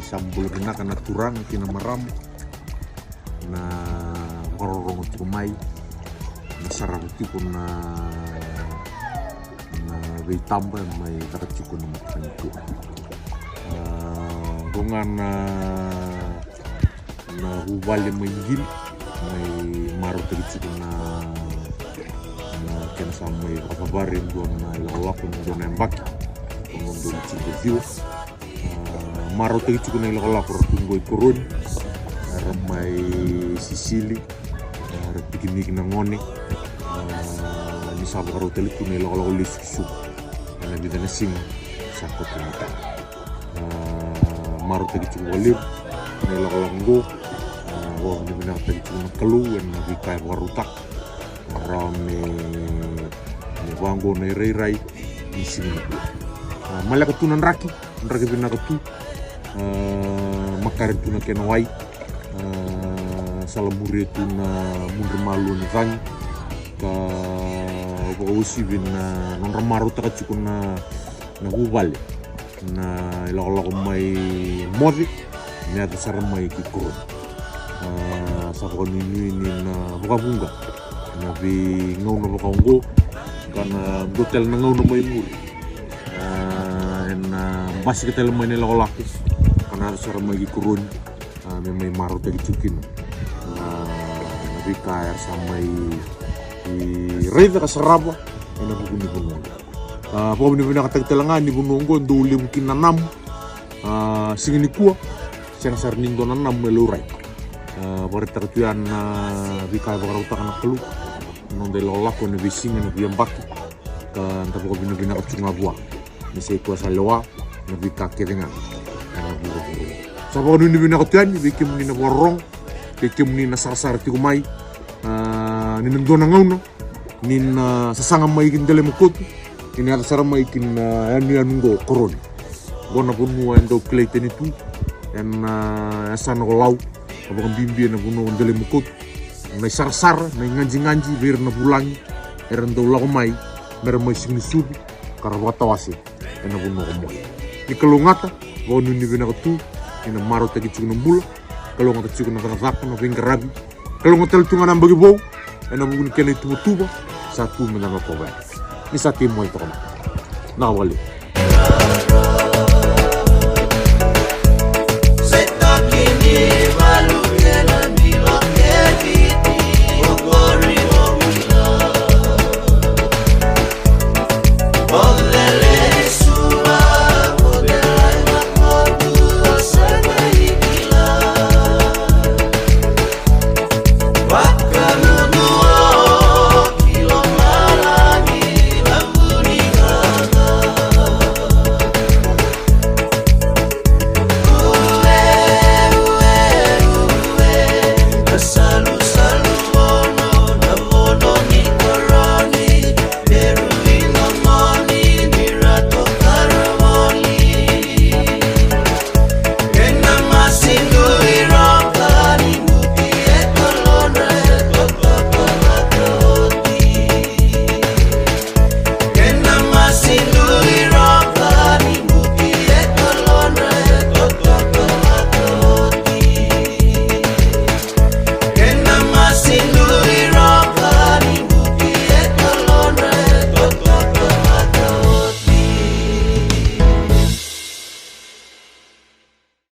sambul kena kana turang kina maram na kororong tumai na sarang tipon na beitamba mai karaktikun na makanito dongan na hubali maingil may maro karaktikun na kena samai kapabarin doon na ilalakon doon na embak doon cikodiyo maro karaktikun na ilalakon tunggoy kurun ramai Sisili pikinik na ngone ni sabu karo telikun na ilalakon lisu na bida na sing sakot na maro karaktikun walir na ilalakon go wong ni bina karaktikun na kalu na bikay warutak rame wango na iray di sini malaka tunan raki bina katu makarin tuna kenawai salamuri tuna mundur malu ni vang ka usi bina non ramaru taka cikun na hubale na ilok mai modi ni ada saram mai kikur sakon ini na buka bunga nabi ngau na buka ungo kana hotel na ngau na mai muri na masih kita lemai ni laki karena ada saram mai kikurun memang maru tadi cikin nabi kaya samai di reda kasaraba ina bukuni bunong po ni bina katagtalangan ni bunonggo duli mungkin nanam singini kuah siang sarning do nanam melurai pare tertuan bika bakar utak anak peluk non de lolak ko ni bising ni biambak kan tapi ko bina kacunga buah ni sei kuasa lewa ni bika kedengan anak buru-buru sabo ni bina katuan bikim ni na warong bikim ni na sar-sar ti kumai ni nandona ngauna ni sasanga mai kin dele mukut ini ada sarang mai kin ani anunggo koron gona bunu endo kleiten itu en asan lau abang bimbi na bunu dele mukut na sar-sar na nganji bir na bulang erendo lau mai mer mai sing sub karwata wasi ena bunu komoi ni kelungata gonu ni bina tu ina maro tagi cukun bula kalau ngata cukun na zakon na bingarabi kalau ngata tungan bagi bau ena bunu kene tuba satu menang kowe ni sati mo ito kama nakawali